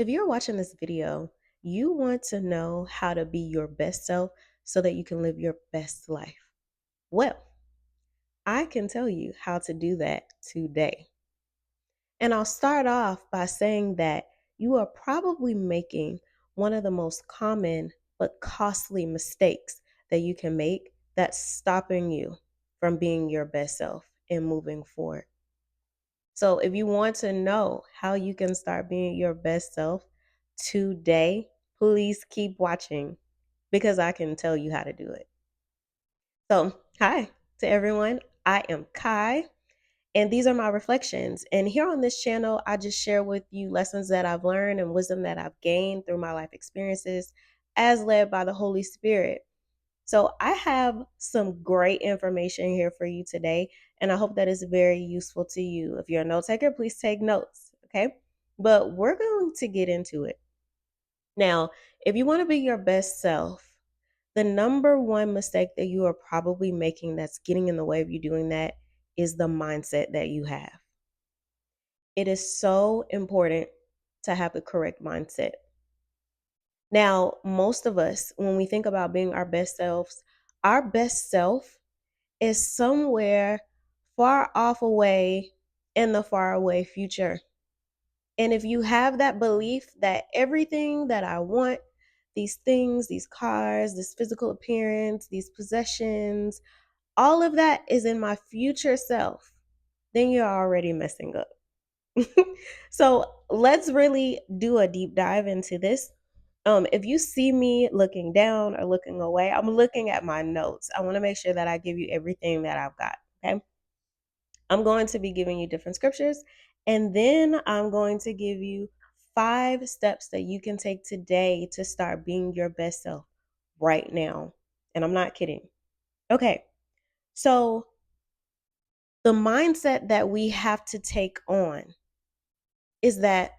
If you're watching this video, you want to know how to be your best self so that you can live your best life. Well, I can tell you how to do that today. And I'll start off by saying that you are probably making one of the most common but costly mistakes that you can make that's stopping you from being your best self and moving forward. So, if you want to know how you can start being your best self today, please keep watching because I can tell you how to do it. So, hi to everyone. I am Kai, and these are my reflections. And here on this channel, I just share with you lessons that I've learned and wisdom that I've gained through my life experiences as led by the Holy Spirit. So, I have some great information here for you today, and I hope that is very useful to you. If you're a note taker, please take notes, okay? But we're going to get into it. Now, if you want to be your best self, the number one mistake that you are probably making that's getting in the way of you doing that is the mindset that you have. It is so important to have the correct mindset. Now, most of us, when we think about being our best self is somewhere far off away in the far away future. And if you have that belief that everything that I want, these things, these cars, this physical appearance, these possessions, all of that is in my future self, then you're already messing up. So let's really do a deep dive into this. If you see me looking down or looking away, I'm looking at my notes. I want to make sure that I give you everything that I've got. Okay. I'm going to be giving you different scriptures, and then I'm going to give you 5 steps that you can take today to start being your best self right now. And I'm not kidding. Okay. So, the mindset that we have to take on is that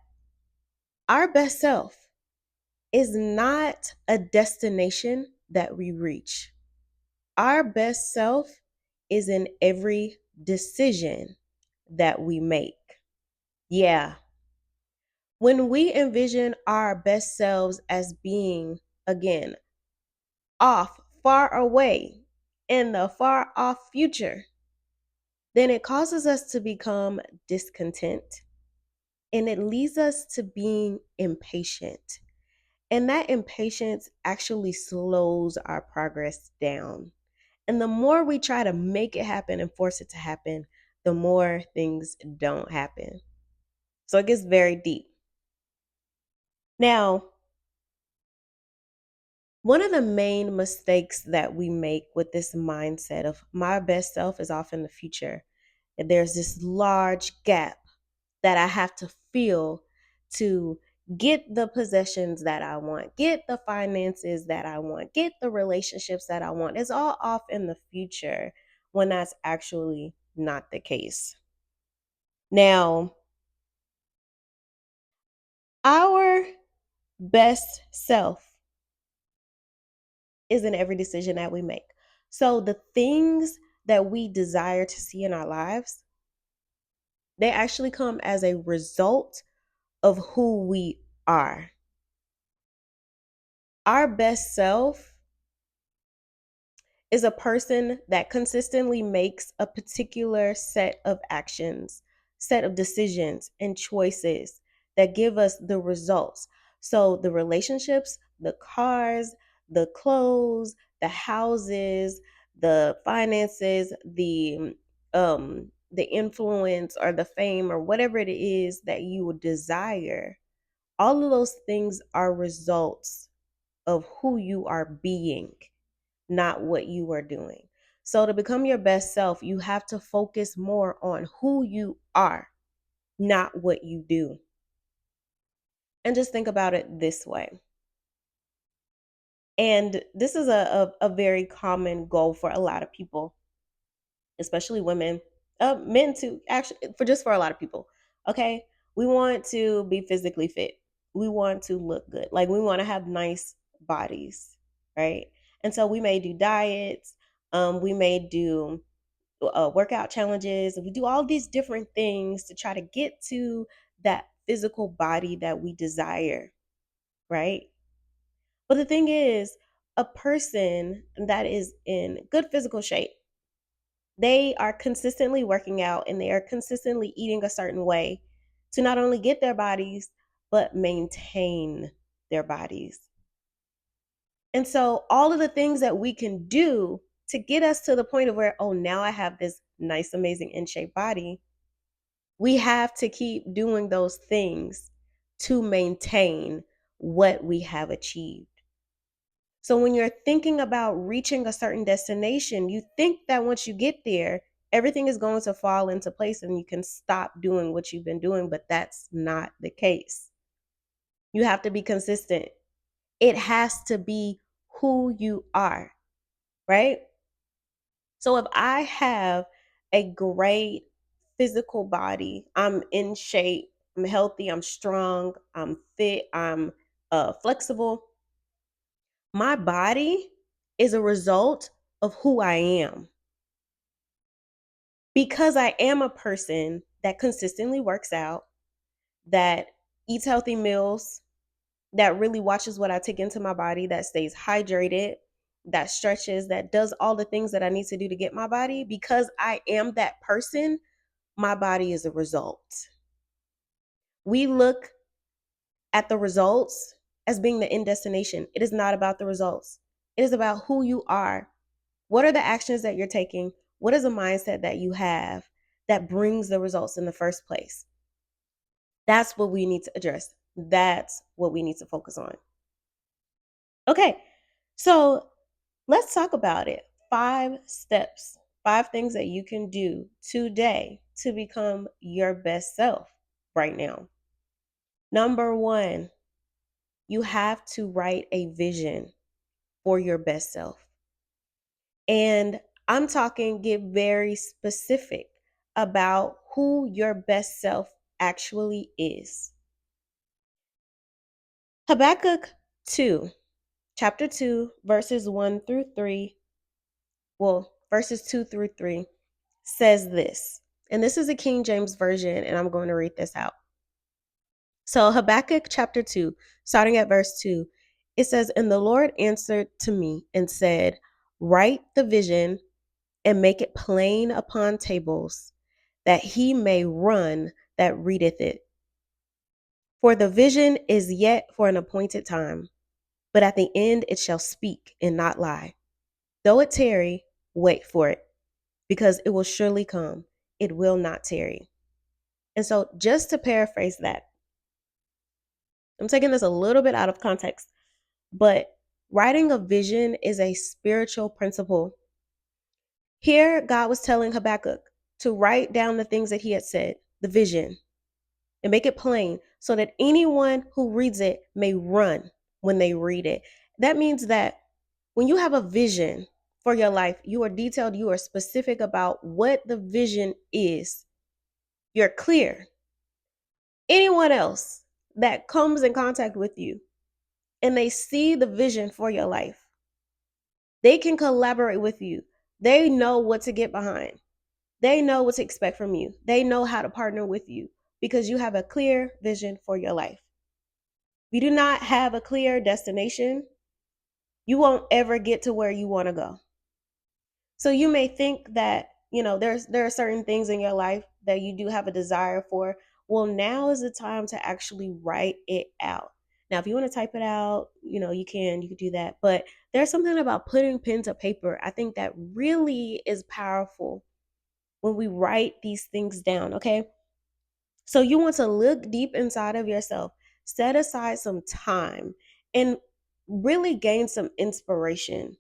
our best self is not a destination that we reach. Our best self is in every decision that we make. Yeah. When we envision our best selves as being, again, off, far away in the far off future, then it causes us to become discontent and it leads us to being impatient. And that impatience actually slows our progress down. And the more we try to make it happen and force it to happen, the more things don't happen. So it gets very deep. Now, one of the main mistakes that we make with this mindset of my best self is off in the future. And there's this large gap that I have to fill to get the possessions that I want, get the finances that I want, get the relationships that I want. It's all off in the future when that's actually not the case. Now, our best self is in every decision that we make. So the things that we desire to see in our lives, they actually come as a result of who we are. Our best self is a person that consistently makes a particular set of actions, set of decisions and choices that give us the results. So the relationships, the cars, the clothes, the houses, the finances, the influence or the fame or whatever it is that you would desire, all of those things are results of who you are being, not what you are doing. So to become your best self, you have to focus more on who you are, not what you do. And just think about it this way. And this is a very common goal for a lot of people, especially women, men too, actually, for a lot of people. Okay. We want to be physically fit. We want to look good. Like we want to have nice bodies, right? And so we may do diets. We may do workout challenges. We do all these different things to try to get to that physical body that we desire, right? But the thing is, a person that is in good physical shape, they are consistently working out and they are consistently eating a certain way to not only get their bodies, but maintain their bodies. And so, all of the things that we can do to get us to the point of where, oh, now I have this nice, amazing, in shape body, we have to keep doing those things to maintain what we have achieved. So when you're thinking about reaching a certain destination, you think that once you get there, everything is going to fall into place and you can stop doing what you've been doing, but that's not the case. You have to be consistent. It has to be who you are, right? So if I have a great physical body, I'm in shape, I'm healthy, I'm strong, I'm fit, I'm flexible, my body is a result of who I am. Because I am a person that consistently works out, that eats healthy meals, that really watches what I take into my body, that stays hydrated, that stretches, that does all the things that I need to do to get my body, because I am that person, my body is a result. We look at the results as being the end destination. It is not about the results, it is about who you are. What are the actions that you're taking? What is the mindset that you have that brings the results in the first place? That's what we need to address. That's what we need to focus on. Okay, so let's talk about it. 5 steps, 5 things that you can do today to become your best self right now. Number one, you have to write a vision for your best self. And I'm talking, get very specific about who your best self actually is. Habakkuk 2, chapter 2, verses 1 through 3, verses 2 through 3 says this. And this is a King James version, and I'm going to read this out. So, Habakkuk chapter 2, starting at verse 2, it says, "And the Lord answered to me and said, Write the vision and make it plain upon tables, that he may run that readeth it. For the vision is yet for an appointed time, but at the end it shall speak and not lie. Though it tarry, wait for it, because it will surely come. It will not tarry." And so, just to paraphrase that, I'm taking this a little bit out of context, but writing a vision is a spiritual principle. Here, God was telling Habakkuk to write down the things that he had said, the vision, and make it plain so that anyone who reads it may run when they read it. That means that when you have a vision for your life, you are detailed, you are specific about what the vision is. You're clear. Anyone else that comes in contact with you and they see the vision for your life, they can collaborate with you. They know what to get behind. They know what to expect from you. They know how to partner with you because you have a clear vision for your life. If you do not have a clear destination, you won't ever get to where you want to go. So you may think that, there are certain things in your life that you do have a desire for. Well, now is the time to actually write it out. Now, if you want to type it out, you can do that. But there's something about putting pen to paper. I think that really is powerful when we write these things down, okay? So you want to look deep inside of yourself, set aside some time, and really gain some inspiration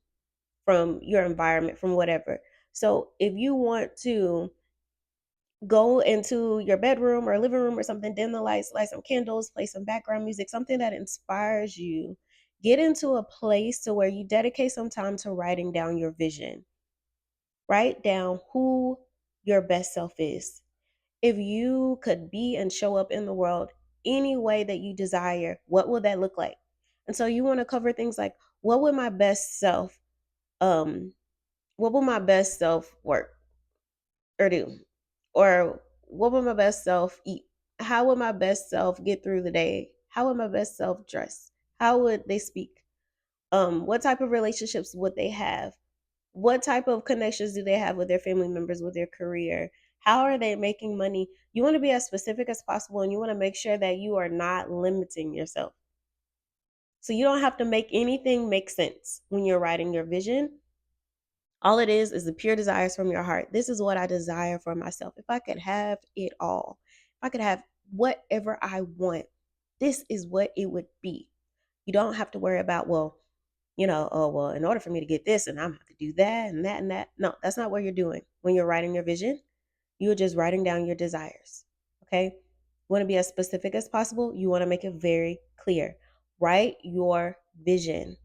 from your environment, from whatever. So if you want to go into your bedroom or living room or something, dim the lights, light some candles, play some background music, something that inspires you. Get into a place to where you dedicate some time to writing down your vision. Write down who your best self is. If you could be and show up in the world any way that you desire, what would that look like? And so you want to cover things like, what would my best self um what would my best self work or do? Or what would my best self eat? How would my best self get through the day? How would my best self dress? How would they speak? What type of relationships would they have? What type of connections do they have with their family members, with their career? How are they making money? You want to be as specific as possible, and you want to make sure that you are not limiting yourself. So you don't have to make anything make sense when you're writing your vision. All it is the pure desires from your heart. This is what I desire for myself. If I could have it all, if I could have whatever I want, this is what it would be. You don't have to worry about, well, oh, well, in order for me to get this, and I'm gonna have to do that and that and that. No, that's not what you're doing. When you're writing your vision, you're just writing down your desires. Okay. You want to be as specific as possible. You want to make it very clear. Write your vision.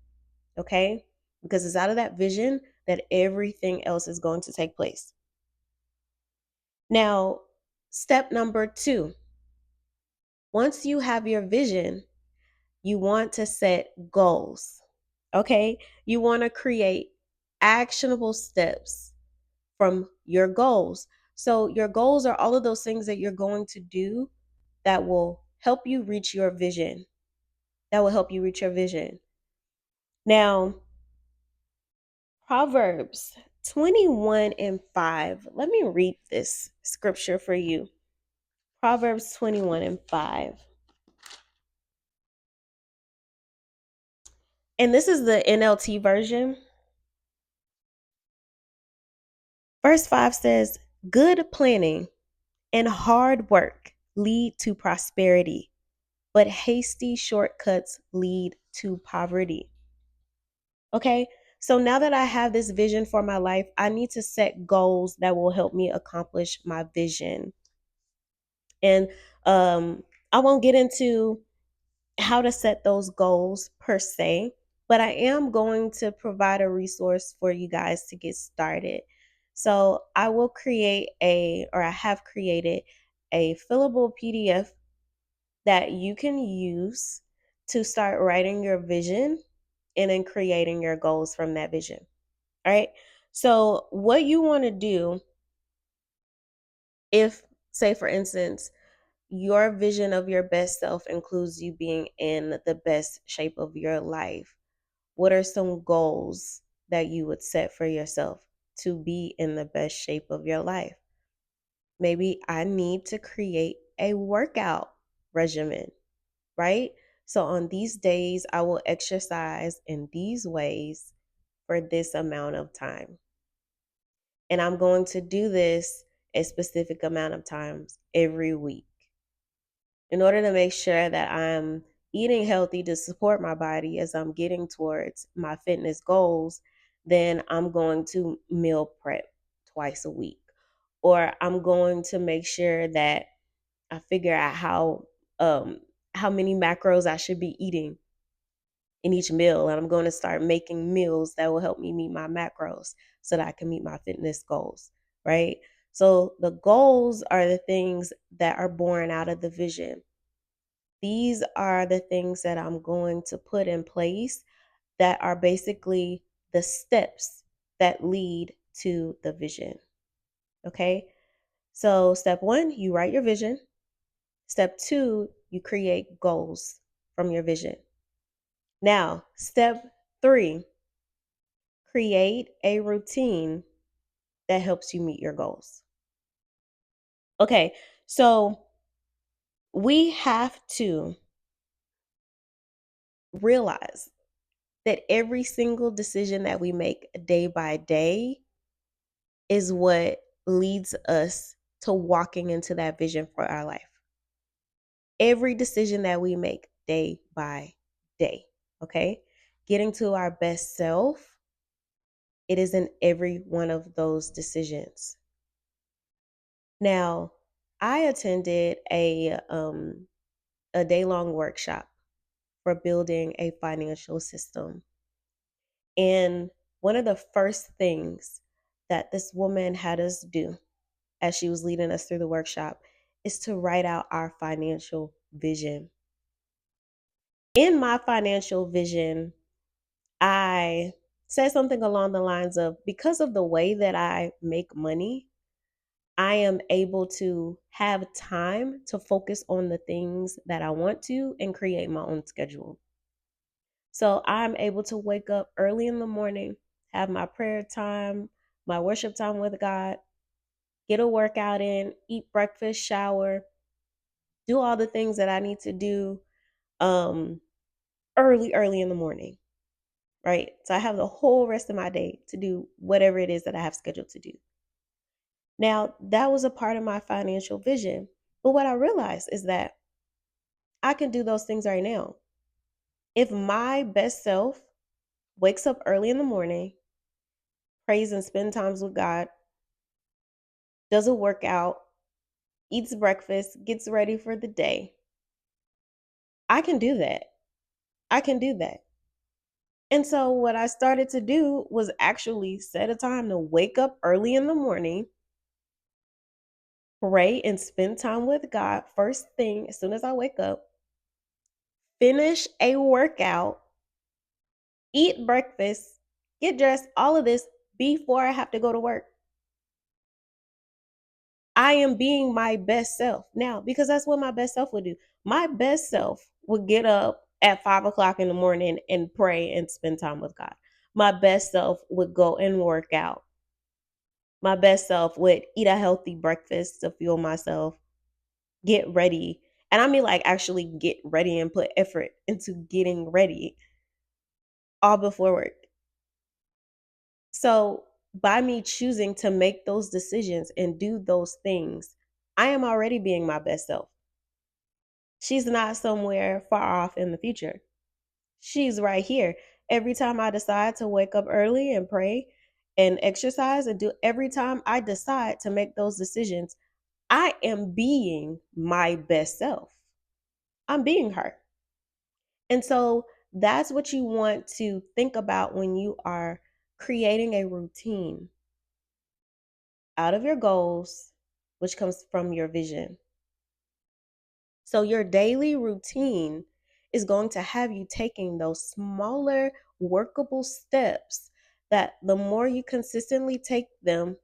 Okay. Because it's out of that vision that everything else is going to take place. Now, step number 2, once you have your vision, you want to set goals. Okay. You want to create actionable steps from your goals. So, your goals are all of those things that you're going to do that will help you reach your vision. That will help you reach your vision. Now, Proverbs 21 and 5. Let me read this scripture for you. Proverbs 21 and 5. And this is the NLT version. Verse 5 says, "Good planning and hard work lead to prosperity, but hasty shortcuts lead to poverty." Okay. So now that I have this vision for my life, I need to set goals that will help me accomplish my vision. And I won't get into how to set those goals per se, but I am going to provide a resource for you guys to get started. So I will I have created a fillable PDF that you can use to start writing your vision and then creating your goals from that vision. All right. So, what you want to do if, say, for instance, your vision of your best self includes you being in the best shape of your life, what are some goals that you would set for yourself to be in the best shape of your life? Maybe I need to create a workout regimen, right? So on these days, I will exercise in these ways for this amount of time. And I'm going to do this a specific amount of times every week in order to make sure that I'm eating healthy to support my body as I'm getting towards my fitness goals. Then I'm going to meal prep twice a week, or I'm going to make sure that I figure out um how many macros I should be eating in each meal, and I'm going to start making meals that will help me meet my macros so that I can meet my fitness goals, right? So the goals are the things that are born out of the vision. These are the things that I'm going to put in place that are basically the steps that lead to the vision. Okay? So step 1, you write your vision. Step 2, you create goals from your vision. Now, step 3, create a routine that helps you meet your goals. Okay, so we have to realize that every single decision that we make day by day is what leads us to walking into that vision for our life. Every decision that we make day by day, okay? Getting to our best self, it is in every one of those decisions. Now, I attended a day-long workshop for building a financial system. And one of the first things that this woman had us do as she was leading us through the workshop is to write out our financial vision. In my financial vision, I said something along the lines of, because of the way that I make money, I am able to have time to focus on the things that I want to and create my own schedule. So I'm able to wake up early in the morning, have my prayer time, my worship time with God, get a workout in, eat breakfast, shower, do all the things that I need to do um early in the morning, right? So I have the whole rest of my day to do whatever it is that I have scheduled to do. Now, that was a part of my financial vision. But what I realized is that I can do those things right now. If my best self wakes up early in the morning, prays and spend times with God, does a workout, eats breakfast, gets ready for the day, I can do that. I can do that. And so what I started to do was actually set a time to wake up early in the morning, pray and spend time with God first thing as soon as I wake up, finish a workout, eat breakfast, get dressed, all of this before I have to go to work. I am being my best self now because that's what my best self would do. My best self would get up at 5 o'clock in the morning and pray and spend time with God. My best self would go and work out. My best self would eat a healthy breakfast to fuel myself, get ready. And I mean, like, actually get ready and put effort into getting ready all before work. So, by me choosing to make those decisions and do those things, I am already being my best self. She's not somewhere far off in the future. She's right here. Every time I decide to wake up early and pray and exercise and do every time I decide to make those decisions, I am being my best self. I'm being her. And so that's what you want to think about when you are creating a routine out of your goals, which comes from your vision. So your daily routine is going to have you taking those smaller, workable steps that the more you consistently take them,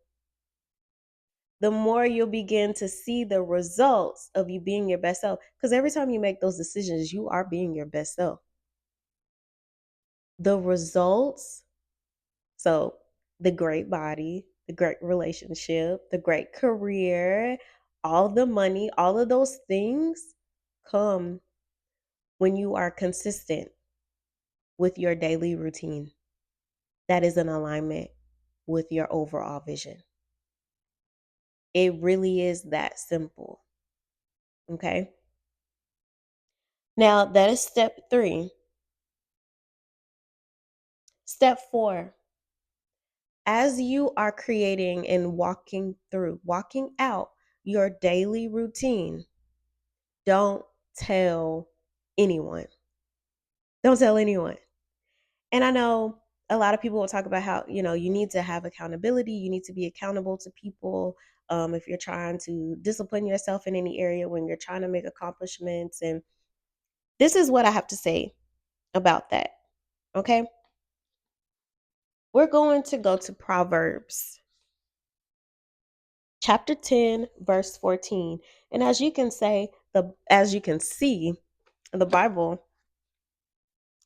the more you'll begin to see the results of you being your best self. Because every time you make those decisions, you are being your best self. The results, so the great body, the great relationship, the great career, all the money, all of those things come when you are consistent with your daily routine that is in alignment with your overall vision. It really is that simple. Okay. Now, that is step 3. Step 4, as you are creating and walking out your daily routine, don't tell anyone. Don't tell anyone. And I know a lot of people will talk about how, you need to have accountability. You need to be accountable to people if you're trying to discipline yourself in any area, when you're trying to make accomplishments. And this is what I have to say about that. Okay. We're going to go to Proverbs chapter 10, verse 14. And as you can see, the Bible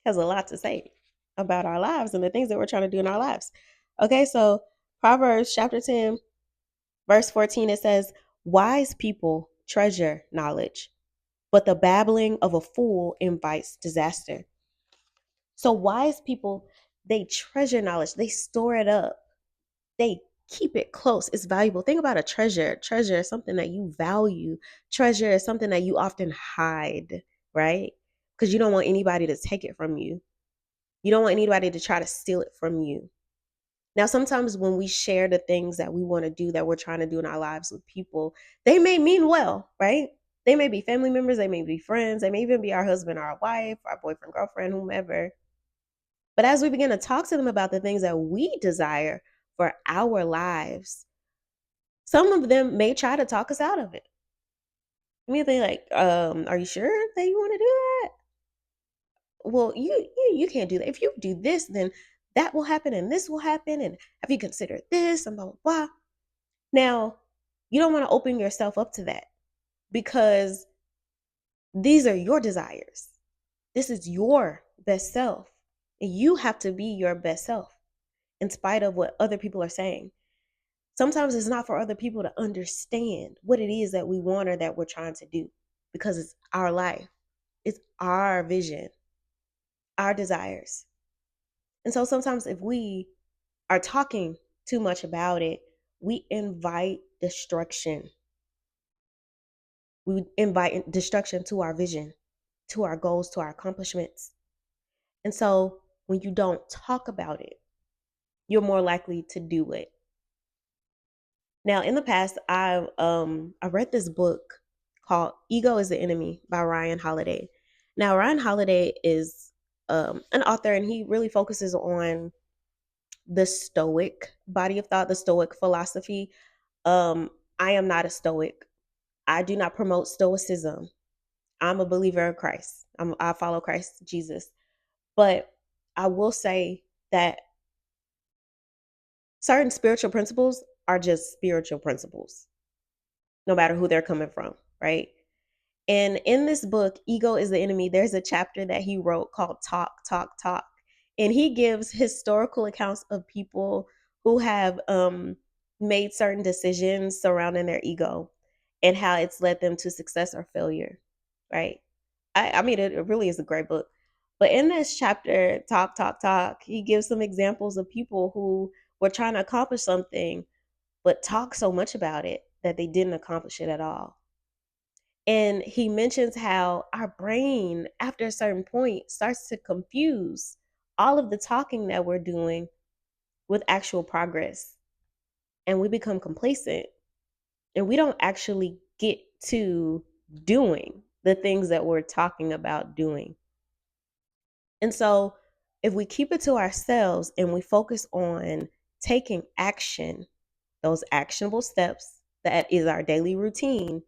has a lot to say about our lives and the things that we're trying to do in our lives. Okay, so Proverbs chapter 10, verse 14, it says, "Wise people treasure knowledge, but the babbling of a fool invites disaster." So wise people, they treasure knowledge, they store it up, they keep it close. It's valuable. Think about a treasure. Treasure is something that you value. Treasure is something that you often hide, right? Because you don't want anybody to take it from you. You don't want anybody to try to steal it from you. Now, sometimes when we share the things that we want to do, that we're trying to do in our lives with people, they may mean well, right? They may be family members, they may be friends, they may even be our husband, our wife, our boyfriend, girlfriend, whomever. But as we begin to talk to them about the things that we desire for our lives, some of them may try to talk us out of it. I mean, they like, are you sure that you want to do that? Well, you can't do that. If you do this, then that will happen and this will happen. And have you considered this and blah, blah, blah. Now, You don't want to open yourself up to that because these are your desires. This is your best self. And you have to be your best self in spite of what other people are saying. Sometimes it's not for other people to understand what it is that we want or that we're trying to do because it's our life, it's our vision, our desires. And so sometimes if we are talking too much about it, we invite destruction. We invite destruction to our vision, to our goals, to our accomplishments. And so when you don't talk about it, you're more likely to do it. Now, in the past, I read this book called "Ego is the Enemy" by Ryan Holiday. Now, Ryan Holiday is an author, and he really focuses on the Stoic body of thought, the Stoic philosophy. Um, I am not a Stoic. I do not promote Stoicism. I'm a believer in Christ. I follow Christ Jesus. But I will say that certain spiritual principles are just spiritual principles, no matter who they're coming from, right? And in this book, Ego is the Enemy, there's a chapter that he wrote called Talk, Talk, Talk. And he gives historical accounts of people who have made certain decisions surrounding their ego and how it's led them to success or failure, right? I mean, it really is a great book. But in this chapter, Talk, Talk, Talk, he gives some examples of people who were trying to accomplish something, but talk so much about it that they didn't accomplish it at all. And he mentions how our brain, after a certain point, starts to confuse all of the talking that we're doing with actual progress. And we become complacent and we don't actually get to doing the things that we're talking about doing. And so, if we keep it to ourselves and we focus on taking action, those actionable steps that is our daily routine,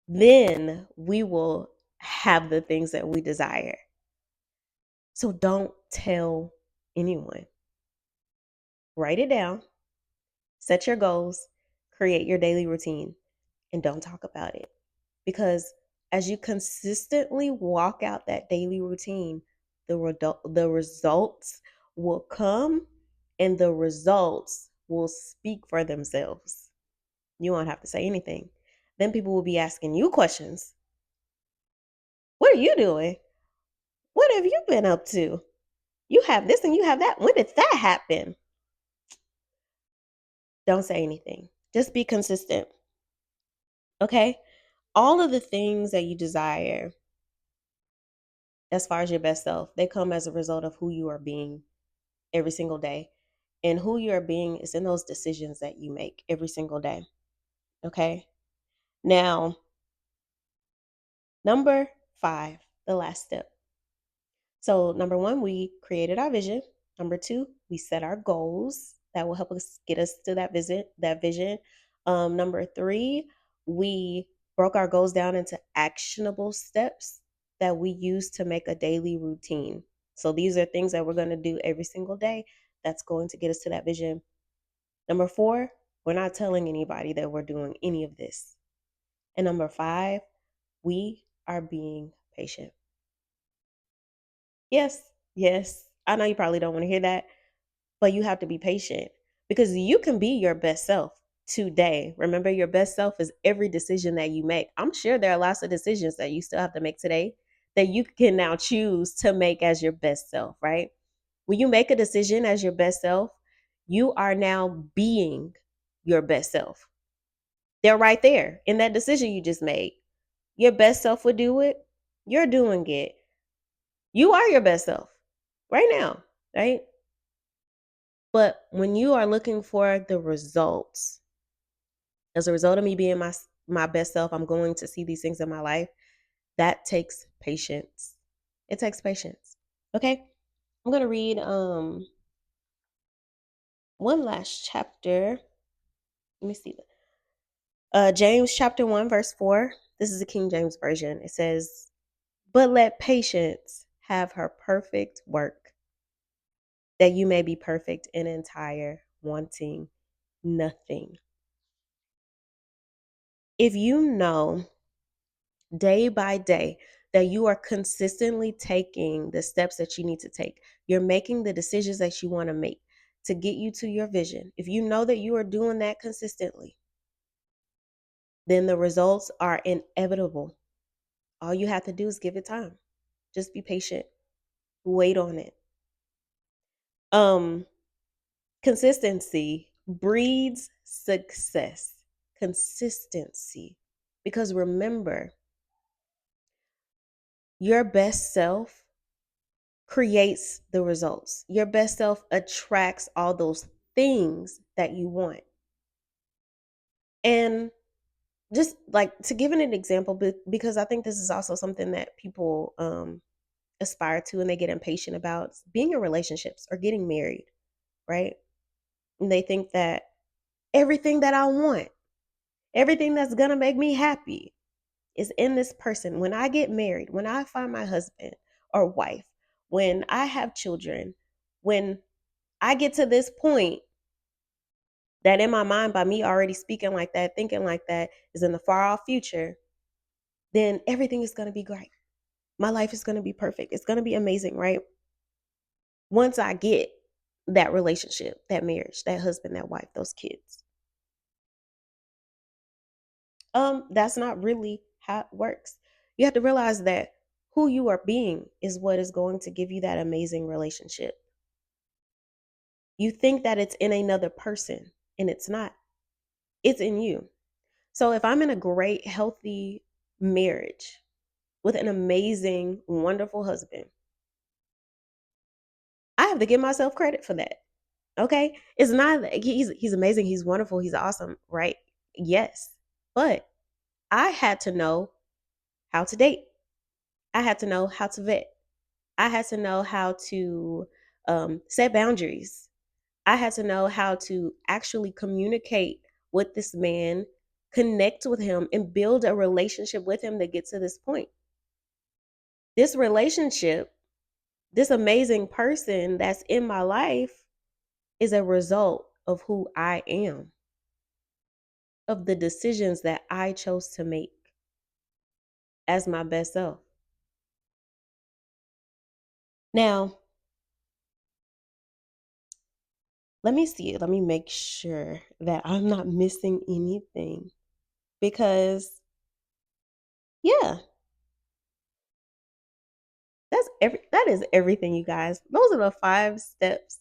then we will have the things that we desire. So don't tell anyone. Write it down, set your goals, create your daily routine, and don't talk about it. Because as you consistently walk out that daily routine, the results will come and the results will speak for themselves. You won't have to say anything. Then people will be asking you questions. What are you doing? What have you been up to? You have this and you have that. When did that happen? Don't say anything. Just be consistent. Okay? All of the things that you desire as far as your best self, they come as a result of who you are being every single day. And who you are being is in those decisions that you make every single day. Okay? Now, number 5, the last step. So, number 1, we created our vision. Number 2, we set our goals that will help us get us to that vision. Number 3, we broke our goals down into actionable steps that we use to make a daily routine. So these are things that we're going to do every single day that's going to get us to that vision. Number 4, we're not telling anybody that we're doing any of this. And number 5, we are being patient. Yes, yes. I know you probably don't want to hear that, but you have to be patient because you can be your best self today. Remember, your best self is every decision that you make. I'm sure there are lots of decisions that you still have to make today that you can now choose to make as your best self, right? When you make a decision as your best self, you are now being your best self. They're right there in that decision you just made. Your best self would do it. You're doing it. You are your best self right now, right? But when you are looking for the results, as a result of me being my best self, I'm going to see these things in my life. That takes patience. It takes patience. Okay? I'm going to read one last chapter. Let me see. James chapter 1 verse 4. This is the King James version. It says, "But let patience have her perfect work, that you may be perfect and entire, wanting nothing." If you know day by day that you are consistently taking the steps that you need to take, you're making the decisions that you want to make to get you to your vision. If you know that you are doing that consistently, then the results are inevitable. All you have to do is give it time. Just be patient. Wait on it. Um Consistency breeds success. Consistency. Because remember, your best self creates the results. Your best self attracts all those things that you want. And just like to give it an example, because I think this is also something that people aspire to and they get impatient about being in relationships or getting married, right? And they think that everything that I want, everything that's gonna make me happy is in this person. When I get married, when I find my husband or wife, when I have children, when I get to this point that in my mind, by me already speaking like that, thinking like that, is in the far off future, then everything is going to be great. My life is going to be perfect. It's going to be amazing, right? Once I get that relationship, that marriage, that husband, that wife, those kids. That's not really how it works. You have to realize that who you are being is what is going to give you that amazing relationship. You think that it's in another person, and it's not. It's in you. So if I'm in a great, healthy marriage with an amazing, wonderful husband, I have to give myself credit for that. Okay? It's not that he's amazing, he's wonderful, he's awesome, right? Yes. But I had to know how to date. I had to know how to vet. I had to know how to set boundaries. I had to know how to actually communicate with this man, connect with him, and build a relationship with him to get to this point. This relationship, this amazing person that's in my life, is a result of who I am, of the decisions that I chose to make as my best self. Now, let me see. Let me make sure that I'm not missing anything because, yeah, that is everything, you guys. Those are the 5 steps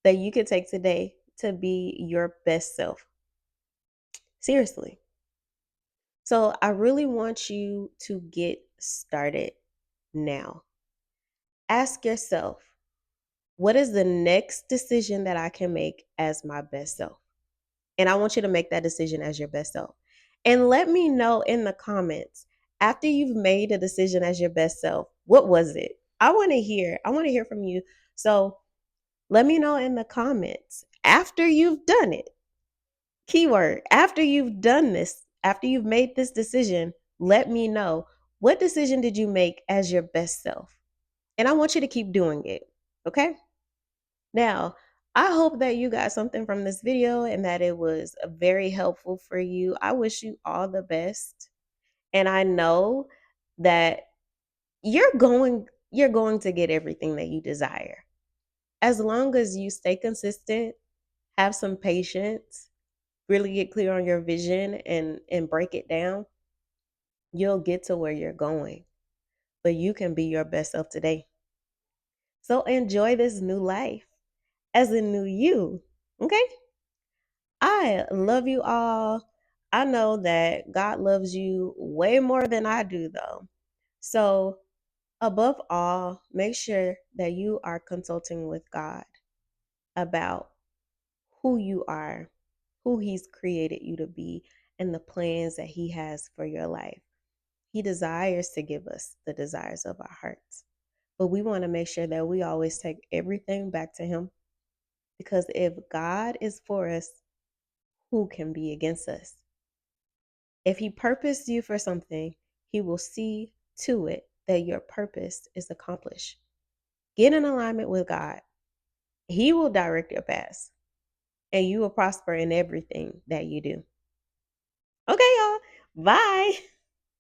that you can take today to be your best self. Seriously. So, I really want you to get started now. Ask yourself, what is the next decision that I can make as my best self? And I want you to make that decision as your best self. And let me know in the comments after you've made a decision as your best self, what was it? I want to hear. I want to hear from you. So let me know in the comments after you've done it. Keyword, after you've done this, after you've made this decision, let me know, what decision did you make as your best self? And I want you to keep doing it. Okay? Now, I hope that you got something from this video and that it was very helpful for you. I wish you all the best. And I know that you're going to get everything that you desire. As long as you stay consistent, have some patience, really get clear on your vision and break it down, you'll get to where you're going. But you can be your best self today. So enjoy this new life as a new you. Okay? I love you all. I know that God loves you way more than I do, though. So, above all, make sure that you are consulting with God about who you are, who He's created you to be, and the plans that He has for your life. He desires to give us the desires of our hearts. But we want to make sure that we always take everything back to Him, because if God is for us, who can be against us? If He purposed you for something, He will see to it that your purpose is accomplished. Get in alignment with God. He will direct your path, and you will prosper in everything that you do. Okay, y'all. Bye.